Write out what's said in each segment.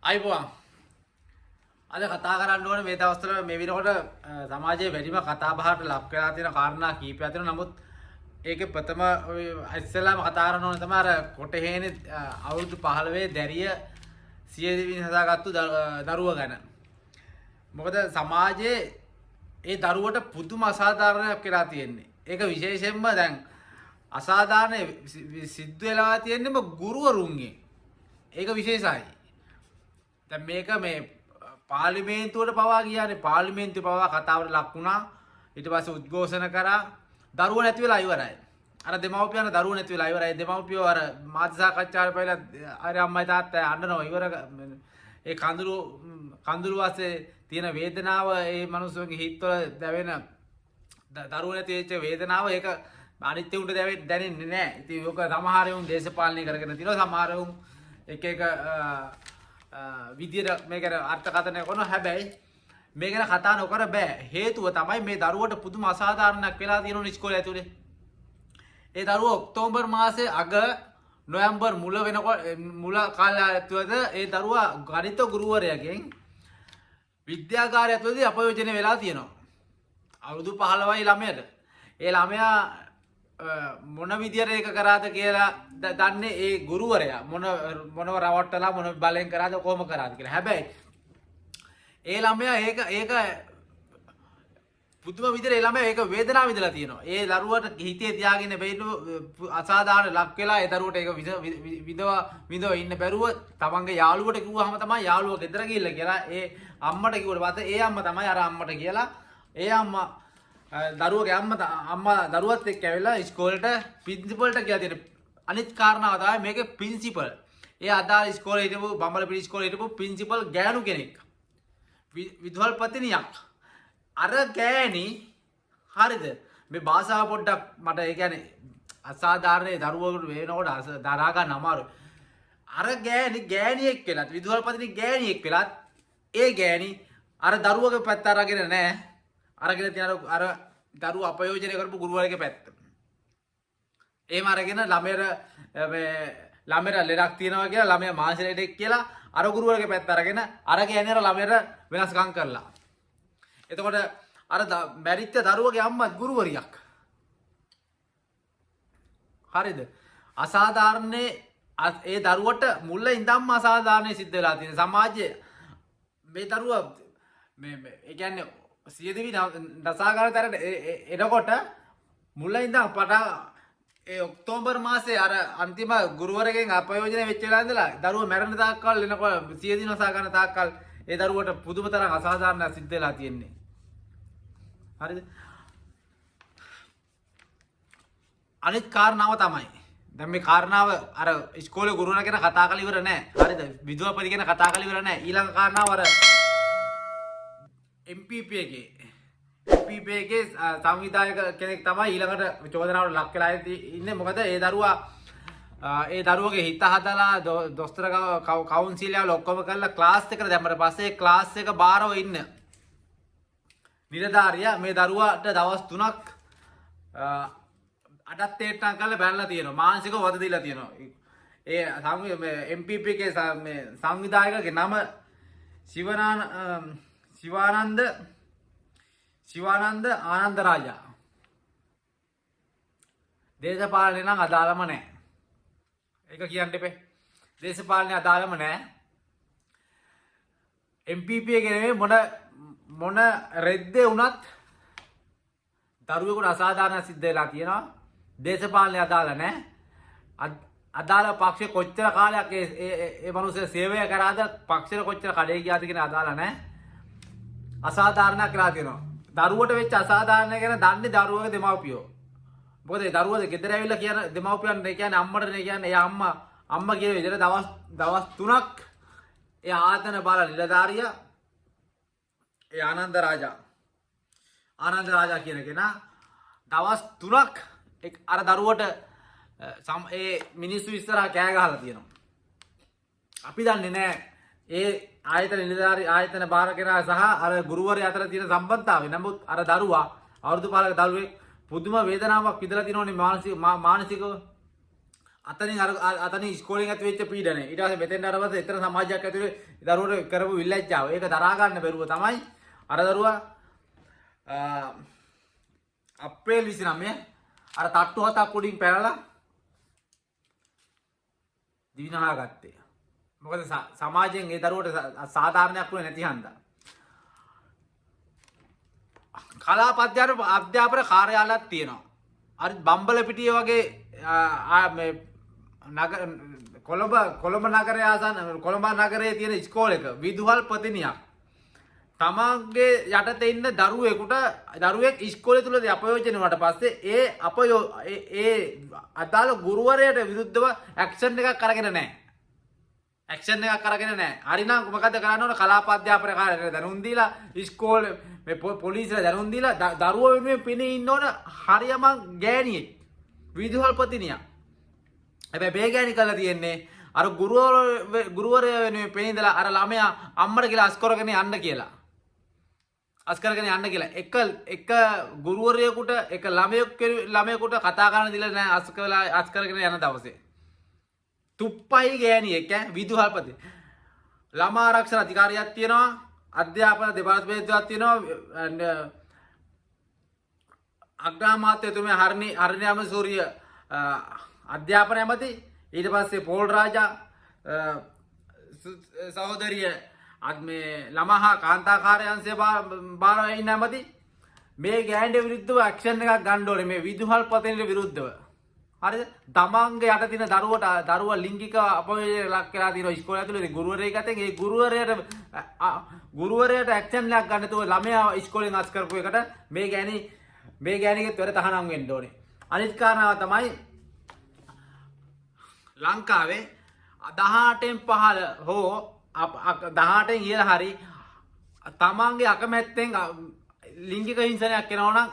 අයිබෝන් අද කතා කරන්න ඕනේ මේ දවස්වල මේ විනකොට සමාජයේ වැඩිම කතා බහට ලක් වෙලා තියෙන කාරණා කීපයක් තියෙනවා. නමුත් ඒකේ ප්‍රථම ඉස්සෙල්ලාම කතා කරන්න ඕනේ තමයි අර කොටහේනේ අවුරුදු 15 දැරිය සියදිවින් හදාගත්තු දරුවා ගැන. මොකද සමාජයේ ඒ දරුවට පුදුම අසාධාරණයක් වෙලා තියෙන්නේ. ඒක විශේෂයෙන්ම දැන් අසාධාරණ සිද්ධ වෙලා තියෙන්නේම ගුරුවරුන්ගේ. ඒක විශේෂයි. දැන් මේක මේ පාර්ලිමේන්තුවට පවා කියන්නේ පාර්ලිමේන්තුවේ පවා කතාවට ලක් වුණා. ඊට පස්සේ උද්ඝෝෂණ කරා. දරුවෝ නැති වෙලා ඉවරයි. අර දෙමව්පියන් දරුවෝ නැති වෙලා ඉවරයි. දෙමව්පියෝ අර මාධ්‍ය සාකච්ඡාවල पहिලා අර අම්මයි තාත්තයි අඬනවා ඉවර. ඒ කඳුළු වාසේ තියෙන වේදනාව ඒ මිනිස්සුන්ගේ හිතවල දැවෙන දරුවෝ නැති වෙච්ච වේදනාව ඒක අනිත් උන්ට දැනෙන්නේ නැහැ. ඉතින් ඔක සමහර උන් දේශපාලනය කරගෙන තිනවා. සමහර උන් එක විදියට මේකට අර්ථකථනය කරනවා. හැබැයි මේ ගැන කතා නොකර බෑ. හේතුව තමයි මේ දරුවට පුදුම අසාධාරණයක් වෙලා තියෙන ඉස්කෝලේ ඇතුලේ. ඒ දරුවා ඔක්තෝබර් මාසේ අග නොවැම්බර් මුල වෙනකොට මුල කාලය ඇතුළත ඒ දරුවා ගණිත ගුරුවරයාගෙන් විද්‍යාගාරය ඇතුළතදී අපයෝජනය වෙලා තියෙනවා. අවුරුදු 15යි ළමයට. ඒ ළමයා මොන විදියට ඒක කරාද කියලා දන්නේ ඒ ගුරුවරයා. මොනව රවට්ටලා මොන බලෙන් කරාද කොහොම කරාද කියලා. හැබැයි ඒ ළමයා ඒක පුදුම විදියට ඒ ළමයා ඒක වේදනාව විඳලා තියෙනවා. ඒ දරුවට හිතේ තියාගෙන බැිනු අසාධාරණ ලක් වෙලා ඒ දරුවට ඒක විඳව ඉන්න බැරුව තමන්ගේ යාළුවට කිව්වහම තමයි යාළුවා ගෙදර ගිහිල්ලා කියලා ඒ අම්මට කිව්වට පස්සේ ඒ අම්මා තමයි අර අම්මට කියලා ඒ අම්මා දරුවගේ අම්මා දරුවත් එක්ක ඇවිල්ලා ඉස්කෝලේට ප්‍රින්සිපල්ට කියලා තියෙන අනිත් කාරණාව තමයි මේකේ ප්‍රින්සිපල්. ඒ අදාළ ඉස්කෝලේ හිටපු බම්බලපිට ඉස්කෝලේ හිටපු ප්‍රින්සිපල් ගෑනු කෙනෙක්. විදුහල්පතිනියක්. අර ගෑණි හරිද මේ භාෂාව පොඩ්ඩක් මට ඒ කියන්නේ අසාධාරණ දරුවෙකුට වෙනකොට දරා ගන්න අමාරුයි. අර ගෑණියෙක් වෙලත් විදුහල්පතිනි ගෑණියෙක් වෙලත් ඒ ගෑණි අර දරුවගේ පැත්ත අරගෙන නැහැ. අරගෙන තියන අර දරුව අපයෝජනය කරපු ගුරුවරයාගේ පැත්ත. එහෙම අරගෙන ළමයට ලෙඩක් තියෙනවා කියලා ළමයා මානසික ලෙඩෙක් කියලා අර ගුරුවරයාගේ පැත්ත අරගෙන අර කියන්නේ අර ළමයට වෙනස්කම් කරලා. එතකොට අර මැරිච්ච දරුවගේ අම්මත් ගුරුවරියක්. හරිද? අසාධාරණේ ඒ දරුවට මුල්ල ඉඳන්ම අසාධාරණේ සිද්ධ වෙලා තියෙන සමාජයේ මේ දරුවා ඒ කියන්නේ සියදිවි දසාගාරතරට එනකොට මුල්ල ඉඳන් ඒ ඔක්තෝබර් මාසේ අර අන්තිම ගුරුවරගෙන් අපයෝජනය වෙච්ච වෙලාව ඉඳලා දරුවා මැරෙන තාක්කල් එනකොට සියදිවි දසා ගන්න තාක්කල් ඒ දරුවට පුදුම තරම් අසාධාරණයක් සිද්ධ වෙලා තියෙන්නේ. හරිද? අනිත් කාරණාව තමයි දැන් මේ කාරණාව අර ඉස්කෝලේ ගුරුවරයා ගැන කතා කරලා ඉවර නැහැ. හරිද? විදුහල්පති ගැන කතා කරලා ඉවර නැහැ. ඊළඟ කාරණාව අර MPP එකේ සංවිධායක කෙනෙක් තමයි ඊළඟට චෝදනාවට ලක් වෙලා ඉන්නේ. මොකද ඒ දරුවගේ හිත හදලා දොස්තර කවුන්සිලයවල ඔක්කොම කරලා ක්ලාස් එකට දැම්මට පස්සේ ක්ලාස් එක බාරව ඉන්න නිලධාරියා මේ දරුවාට දවස් 3ක් අඩත් තේට්ටම් කරලා බැනලා තියෙනවා. මානසිකව වද දීලා තියෙනවා. ඒ MPP එකේ සංවිධායකගේ නම ශිවානන්ද ආනන්දරාජා. දේශපාලනේ නම් අදාළම නැහැ. ඒක කියන්න එපේ. දේශපාලනේ අදාළම නැහැ. MPP එකේ නෙමෙයි මොන රෙද්දේ වුණත් දරුවෙකුට අසාධාරණ සිද්ධ වෙලා තියෙනවා. දේශපාලනේ අදාළ නැහැ. අදාළ පක්ෂ කොච්චර කාලයක් ඒ මිනිස්සු සේවය කරාද පක්ෂවල කොච්චර කඩේ ගියාද කියන අදාළ නැහැ. අසාධාරණයක් කරලා තියෙනවා. දරුවට වෙච්ච අසාධාරණ ගැන දන්නේ දරුවගේ දෙමව්පියෝ. මොකද ඒ දරුවද ගෙදර ඇවිල්ලා කියන දෙමව්පියන් කියන්නේ අම්මට කියන්නේ ඒ අම්මා කියන විදිහට දවස් 3ක් ඒ ආතන බාල නිලධාරියා ඒ ආනන්ද රාජා කියන කෙනා දවස් 3ක් අර දරුවට ඒ මිනිස්සු ඉස්සරහා කෑ ගහලා තියෙනවා. අපි දන්නේ නැහැ ඒ ආයතන නිලධාරි ආයතන බාර කෙනා සහ අර ගුරුවරයා අතර තියෙන සම්බන්ධතාවය. නමුත් අර දරුවා අවුරුදු 5ක දරුවෙක් පුදුම වේදනාවක් විඳලා තියෙනෝනේ මානසිකව. අතනින් අතනින් ඉස්කෝලෙන් ඇති වෙච්ච පීඩනය. ඊට පස්සේ මෙතෙන් ආවට පස්සේ එතන සමාජයක් ඇතුලේ දරුවට කරපු විල්ලැජ්ජාව. ඒක දරා ගන්න බැරුව තමයි අර දරුවා අප්‍රේල් 29 අර තට්ටු හතක් උඩින් පැනලා දිවිනහා ගත්තේ. මොකද සමාජයෙන් ඒ දරුවට සාධාරණයක් වුණේ නැති හන්දා. කලාප අධ්‍යාපන කාර්යාලයක් තියෙනවා. අර බම්බල පිටිය වගේ මේ කොළඹ නගරය ආසන්න කොළඹ නගරයේ තියෙන ඉස්කෝලේක විදුහල්පතිනියක් තමන්ගේ යටතේ ඉන්න දරුවෙක් ඉස්කෝලේ තුලදී අපයෝජන වුණාට පස්සේ ඒ අදාළ ගුරුවරයාට විරුද්ධව ඇක්ෂන් එකක් අරගෙන නැහැ. හරිනම් මොකද කරන්න ඕන? කලාප අධ්‍යාපන කාර්යාලයට දැනුම් දීලා ඉස්කෝලේ මේ පොලිසියට දැනුම් දීලා දරුවෝ වෙනුවෙන් පිනේ ඉන්න ඕන හරියම ගෑණියෙක් විදුහල්පතිනියක්. හැබැයි බේගෑණි කරලා තියෙන්නේ අර ගුරුවරයා වෙනුවෙන් පිනේ ඉඳලා අර ළමයා අම්මට කියලා අස් කරගෙන යන්න කියලා. එක ගුරුවරයෙකුට එක ළමයෙකුට කතා කරන්න දීලා නැහැ අස් කරගෙන යන දවසේ. තුප්පයි ගෑණියෙක් විදුහල්පති. ළමා ආරක්ෂණ අධිකාරියක් තියෙනවා. අධ්‍යාපන දෙපාර්තමේන්තුවක් තියෙනවා. අග්‍රාමාත්‍යතුමා හරිණාම සූරිය අධ්‍යාපන ඇමති. ඊට පස්සේ පෝල් රාජා සහෝදරිය මේ ළමා හා කාන්තා කාර්යාංශය බාරව ඉන්න ඇමති. මේ ගෑණිට විරුද්ධව ඇක්ෂන් එකක් ගන්න ඕනේ මේ විදුහල්පතිනිට විරුද්ධව. හරිද? තමන්ගේ යට තියෙන දරුවා ලිංගික අපවේදනයට ලක් කරලා තියෙන ඉස්කෝලේ ඇතුලේ ගුරුවරයෙක් අතෙන් ඒ ගුරුවරයාට ඇක්ෂන් එකක් ගන්න තෝ ළමයා ඉස්කෝලෙන් අස් කරපු එකට මේ ගෑණිගෙත් වැඩ තහනම් වෙන්න ඕනේ. අනිත් කාරණාව තමයි ලංකාවේ 18න් පහළ හෝ 18න් ඉහළ හරි තමන්ගේ අකමැත්තෙන් ලිංගික හිංසනයක් කරනවා නම්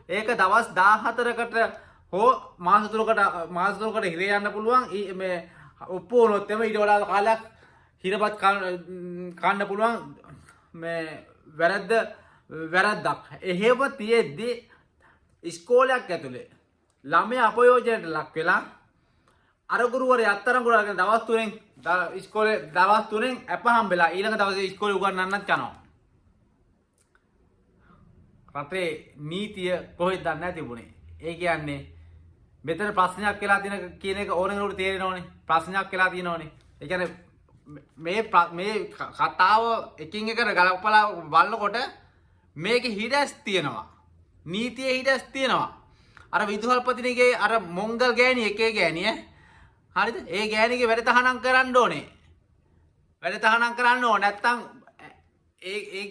ඒක දවස් 14කට හෝ මාස 3කට හිරේ යන්න පුළුවන්. මේ ඔප්පු වුණොත් එම ඊට වඩා කාලයක් හිරපත් කන්න පුළුවන් මේ වැරද්දක්. එහෙම තියෙද්දි ඉස්කෝලයක් ඇතුලේ ළමයා අපයෝජනයට ලක් වෙලා අර ගුරුවරයා අත්තරංගු කරගෙන දවස් 3න් අප හම්බෙලා ඊළඟ දවසේ ඉස්කෝලේ උගන්වන්නත් යනවා. රටේ නීතිය කොහෙද දන්නේ නැහැ තිබුණේ. ඒ කියන්නේ මෙතන ප්‍රශ්නයක් වෙලා තියෙන කියන එක ඕනෙකට තේරෙනවනේ. ප්‍රශ්නයක් වෙලා තියෙනවනේ. ඒ කියන්නේ මේ කතාව එකින් එකට ගලපලා බලනකොට මේකේ හිඩැස් තියෙනවා. නීතියේ හිඩැස් තියෙනවා. අර විදුහල්පතිනිගේ අර මොංගල් ගෑණි එකේ ගෑණිය හරිද? ඒ ගෑණිගේ වැඩ තහනම් කරන්න ඕනේ. නැත්තම් ඒ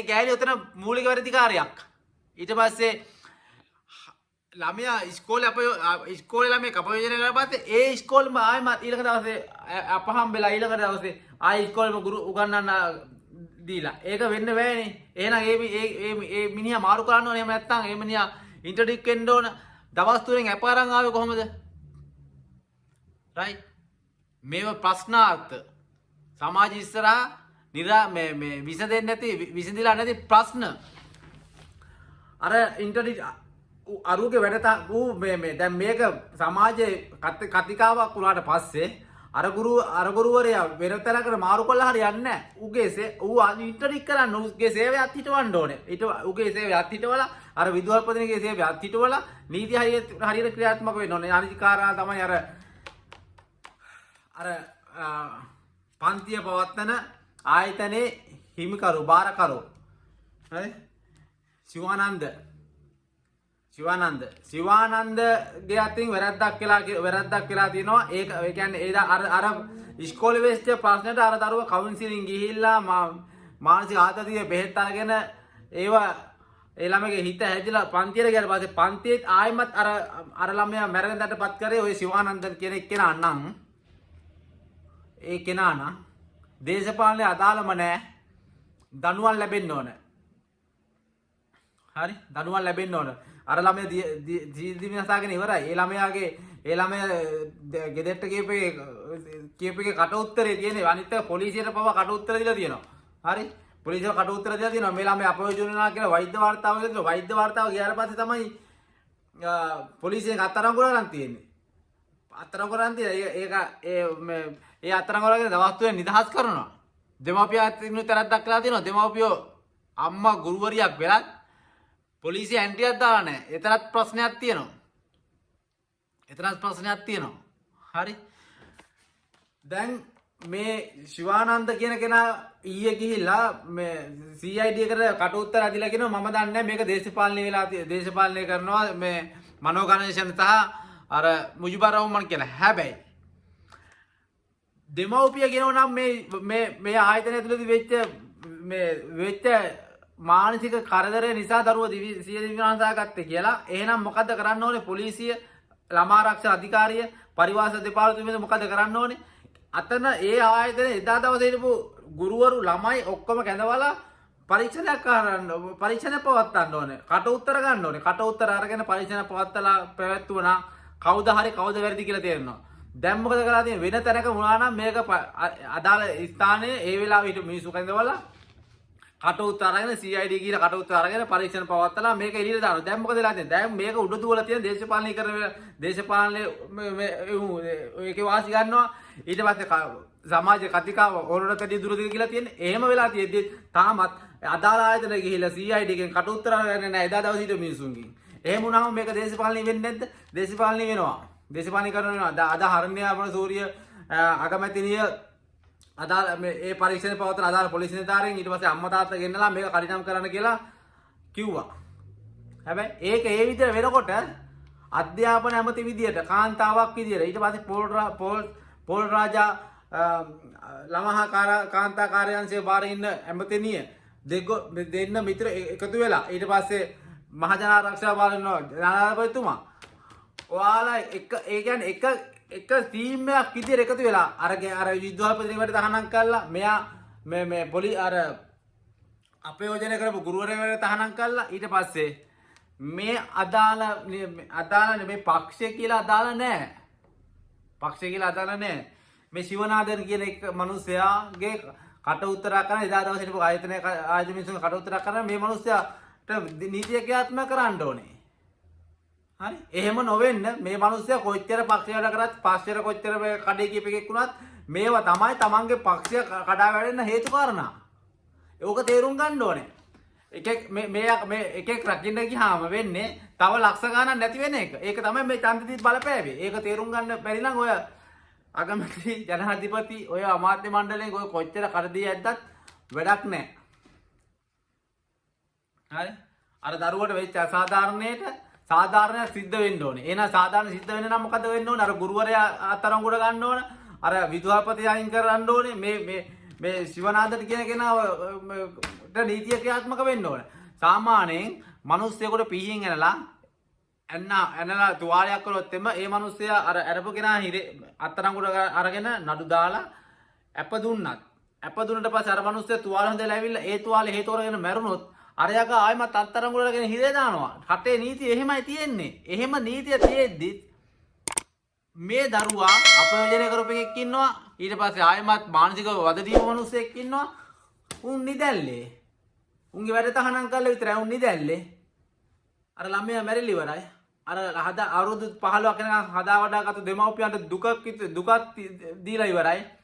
ගෑණි උතන මූලික වැඩිකාරයක්. ඊට පස්සේ ළමයා ඉස්කෝලේ ළමයෙක් අපයෝජනය කරලා පස්සේ ඒ ඉස්කෝලේම ආයෙත් ඊළඟ දවසේ අපහම්බෙලා ඊළඟ දවසේ ආයෙ ඉස්කෝලේම ගුරු උගන්වන්න දීලා. ඒක වෙන්න බෑනේ. එහෙනම් ඒ මිනිහා මාරු කරන්න ඕනේ. එහෙම නැත්නම් ඒ මිනිහා ඉන්ටර්ඩික් වෙන්න ඕන. දවස් 3න් අප අරන් ආවේ කොහොමද? රයිට්. මේව ප්‍රශ්නාර්ථ සමාජ ඉස්සරහා මේ විසඳිලා නැති ප්‍රශ්න. අර ඉන්ටර්ඩික් අරුගේ වැඩ දැන් මේක සමාජයේ කතිකාවක් වුණාට පස්සේ අර ගුරුවරයා වෙන තැනකට මාරු කළා හරියන්නේ නැහැ. ඌ ඉන්ටර්ඩික් කරන්න ඌගේ සේවය අත්හිටවන්න ඕනේ. ඌගේ සේවය අත්හිටවලා අර විදුහල්පතිනිගේ සේවය අත්හිටවලා නීති හරියට ක්‍රියාත්මක වෙන්න ඕනේ. අනිත් කාරණා තමයි අර පන්තිය පවත්වන ආයතනයේ හිමිකරු බාරකරු හරි ශිවානන්දගේ අතින් වැරද්දක් වෙලා තියෙනවා. ඒක කියන්නේ අර ඉස්කෝලේ වෙස්ට් ප්‍රශ්නෙට අර දරුවා කවුන්සිලින් ගිහිල්ලා මානසික ආතතිය බෙහෙත් අරගෙන ඒවා ඒ ළමගේ හිත හැදිලා පන්තියට ගියාට පස්සේ පන්තියේත් ආයෙමත් අර ළමයා මැරෙන්නටපත් කරේ ওই ශිවානන්ද කියන එක්කෙනා නම් ඒ කෙනා නම් දේශපාලනේ අදාළම නැහැ. දනුවම් ලැබෙන්න ඕන. හරි දනුවම් ලැබෙන්න ඕන. අර ළමයා ජීවිතවිනාශාගෙන ඉවරයි. ඒ ළමයා ගෙදරට කියපේ කට උත්තරේ තියෙන්නේ. අනිත් එක පොලිසියට පවා කට උත්තර දීලා තියෙනවා. හරි පොලිසියට කට උත්තර දීලා තියෙනවා. මේ ළමයා අපයෝජන වෙනවා කියලා වෛද්‍ය වාර්තාව දෙනවා. වෛද්‍ය වාර්තාව ගියාට පස්සේ තමයි පොලිසියෙන් අත්අඩංගුවට ගන්න තියෙන්නේ. අත්තරං කරන් තියෙන ඒ අත්තරං කරගෙන දවස් තුනේ නිදහස් කරනවා. දෙමාපියන් ඉන්න තරක් දක්ලා තියෙනවා. දෙමාපියෝ අම්මා ගුරුවරියක් වෙලත් පොලිසිය ඇන්ටියක් දාලා නැහැ. ඒතරත් ප්‍රශ්නයක් තියෙනවා. ඒතරත් ප්‍රශ්නයක් තියෙනවා. හරි. දැන් මේ ශිවානන්ද කියන කෙනා ඊයේ ගිහිල්ලා මේ CID එකට කට උත්තර අදිලා කියනවා මම දන්නේ මේක දේශපාලනය වෙලා දේශපාලනය කරනවා මේ මනෝ ගණේෂන් සහ අර මුජිබුර් රහ්මාන් කියලා. හැබැයි දෙමව්පිය කියනවා නම් මේ ආයතනය තුලදී වෙච්ච මානසික කරදරය නිසා දරුවෝ සිය දිවිනාසා ගත්තේ කියලා. එහෙනම් මොකද්ද කරන්න ඕනේ? පොලිසිය, ළමා ආරක්ෂා අධිකාරිය, පරිවාස දෙපාර්තමේන්තුව මොකද්ද කරන්න ඕනේ? අතන ඒ ආයතනයේ එදා දවසේ ඉඳපු ගුරුවරු ළමයි ඔක්කොම කැඳවලා පරීක්ෂණයක් පවත්වන්න ඕනේ. කට උත්තර ගන්න ඕනේ. කට උත්තර අරගෙන පරීක්ෂණ පවත්වලා පැවැත්වුණා කවුද හරි කවුද වැරදි කියලා තේරෙනවා. දැන් මොකද කරලා තියෙන්නේ? වෙන තැනක වුණා නම් මේක අදාළ ස්ථානයේ ඒ වෙලාවෙ හිටු මිනිස්සු කැඳවලා කට උත්තර අරගෙන CID කියලා කට උත්තර අරගෙන පරීක්ෂණ පවත්වලා මේක එළියට දානවා. දැන් මොකද වෙලා තියෙන්නේ? දැන් මේක උඩ දුවලා තියෙන දේශපාලනයේ ඒකේ වාසි ගන්නවා. ඊට පස්සේ සමාජ කතිකාව ඕනකට දුරදිග කියලා තියෙන්නේ. එහෙම වෙලා තියෙද්දි තාමත් අදාළ ආයතන ගිහිල්ලා CID එකෙන් කට උත්තර අරගෙන නැහැ එදා දවසේ හිටු මිනිස්සුන්ගෙන්. එහෙම වුණාම මේක දේශපාලනය වෙන්නේ නැද්ද? දේශපාලනය වෙනවා. දේශපාලනය කරනවා. අද හරණ්‍යාපන සූරිය අගමැතිනිය අදාළ මේ පරීක්ෂණ පවත්වන අදාළ පොලිස් නිලධාරීන් ඊට පස්සේ අම්මා තාත්තා ගෙන්නලා මේක කඩිනම් කරන්න කියලා කිව්වා. හැබැයි ඒක ඒ විදිහට වෙනකොට අධ්‍යාපන ඇමති විදියට කාන්තාවක් විදියට ඊට පස්සේ පොල් රාජා ළමහා කාන්තා කාර්යාංශයේ බාරේ ඉන්න ඇමතිනිය දෙන්න මිත්‍ර එකතු වෙලා ඊට පස්සේ මහජන ආරක්ෂාව බලනවා ජනාධිපතිතුමා ඔයාලා ඒ කියන්නේ එක ටීම් එකක් විදියට එකතු වෙලා අර විද්‍යාපතිනියට තහනම් කළා මෙයා මේ පොලි අර අපයෝජනය කරපු ගුරුවරයෙකුට තහනම් කළා ඊට පස්සේ මේ අදාළ මේ පක්ෂය කියලා අදාළ නැහැ. පක්ෂය කියලා අදාළ නැහැ. මේ ශිවනාදන් කියන එක මිනිසයාගේ කට උත්තරයක් කරන එදා දවසේ ඉපු ආයතන මිනිස්සුන් කට උත්තරයක් කරන මේ මිනිසයාට නීතිය ක්‍රියාත්මක කරන්න ඕනේ. හරි. එහෙම නොවෙන්න මේ මිනිස්සයා කොච්චර පක්ෂයට කරත් පක්ෂයට කොච්චර කඩේ කීපෙකෙක් වුණත් මේවා තමයි තමන්ගේ පක්ෂය කඩා වැටෙන්න හේතු කාරණා. ඒක තේරුම් ගන්න ඕනේ. එකෙක් රකින්න ගියාම වෙන්නේ තව ලක්ෂ ගණන් නැති වෙන එක. ඒක තමයි මේ ඡන්දදීත් බලපෑවේ. ඒක තේරුම් ගන්න බැරි නම් ඔය අගමැති ජනාධිපති ඔය අමාත්‍ය මණ්ඩලයෙන් ඔය කොච්චර කරදී ඇද්දත් වැඩක් නැහැ. හරි. අර දරුවට වෙච්ච අසාධාරණයට සාධාරණයක් සිද්ධ වෙන්න ඕනේ. එහෙනම් සාධාරණ සිද්ධ වෙන්න නම් මොකද වෙන්න ඕනේ? අර ගුරුවරයා අතරංගුඩ ගන්න ඕන. අර විදුහල්පති අයින් කරන්න ඕනේ. මේ ශිවනාදට කියන කෙනාට නීතිය ක්‍රියාත්මක වෙන්න ඕනේ. සාමාන්‍යයෙන් මිනිස්සුෙකුට පිහින් ඇනලා තුවාලයක් කරොත් එම ඒ මිනිස්සයා අර අරපු කෙනා අත්තරංගුඩ අරගෙන නඩු දාලා අප දුන්නට පස්සේ අර මිනිස්සයා තුවාල හොඳලා ඇවිල්ලා ඒ තුවාලේ හේතු කරගෙන මැරුණොත් අරයක ආයෙමත් අත්තරංගුඩගෙන හිරේ දානවා. රටේ නීතිය එහෙමයි තියෙන්නේ. එහෙම නීතිය තියෙද්දි මේ දරුවා අපයෝජනය කරපු එකෙක් ඉන්නවා. ඊට පස්සේ ආයෙමත් මානසික වද දීපු මිනිස්සෙක් ඉන්නවා. උන් නිදැල්ලේ. උන්ගේ වැඩ තහනම් කරලා විතරයි උන් නිදැල්ලේ. අර ළමයා මැරිලි ඉවරයි. අර අවුරුදු 15ක් වෙනකන් හදා වඩාගත්තු දෙමව්පියන්ට දුකක් දීලා ඉවරයි.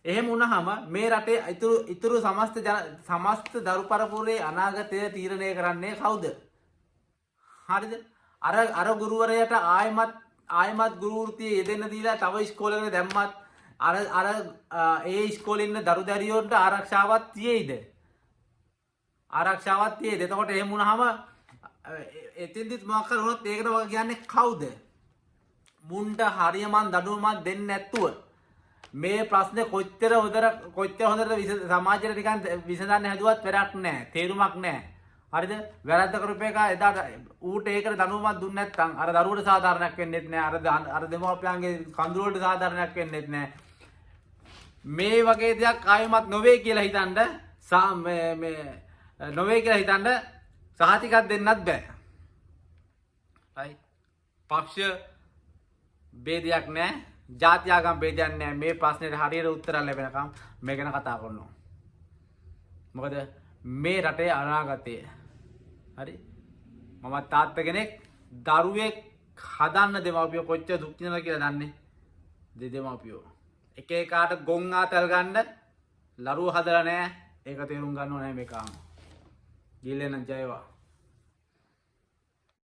එහෙම වුණාම මේ රටේ ඉතුරු සමස්ත දරු පරපුරේ අනාගතය තීරණය කරන්නේ කවුද? හරිද? අර ගුරුවරයාට ආයමත් ගුරු වෘත්තිය යෙදෙන්න දීලා තව ඉස්කෝලේකට දැම්මත් අර ඒ ඉස්කෝලේ ඉන්න දරු දැරියොන්ට ආරක්ෂාවක් තියෙයිද? ආරක්ෂාවක් තියෙයිද? එතකොට එහෙම වුණාම එතෙන්දිත් මොකක් කර වුණොත් ඒකට වගේ කියන්නේ කවුද? මුන්ට හරියමන් දඩුවමක් දෙන්නේ නැත්තුව මේ ප්‍රශ්නේ කොච්චර හොඳට සමාජයට නිකන් විසඳන්න හැදුවත් වැඩක් නැහැ. තේරුමක් නැහැ. හරිද? වැරද්ද කරපු එක එදාට ඌට ඒකට දඬුවමක් දුන්නේ නැත්නම් අර දරුවට සාධාරණයක් වෙන්නේත් නැහැ. අර දෙමව්පියන්ගේ කඳුළු වලට සාධාරණයක් වෙන්නේත් නැහැ. මේ වගේ දෙයක් ආයෙමත් නොවේ කියලා හිතනද නොවේ කියලා හිතනද සහතිකයක් දෙන්නත් බෑ. right? පක්ෂ ભેදයක් නැහැ. ජාත්‍යාගම් ભેදයක් නැහැ. මේ ප්‍රශ්නෙට හරියට උත්තර ලැබෙනකම් මේ ගැන කතා කරනවා. මොකද මේ රටේ අනාගතය හරි මම තාත්තා කෙනෙක් දරුවෙක් හදන්න දෙමව්පියෝ කොච්චර දුක් විඳිනවද කියලා දන්නේ. දෙදෙමපියෝ. එක එකාට ගොන් ආතල් ගන්න ලරුව හදලා නෑ. ඒක තේරුම් ගන්න ඕනේ මේ කාම. ගිල්ලෙන් ජයවා.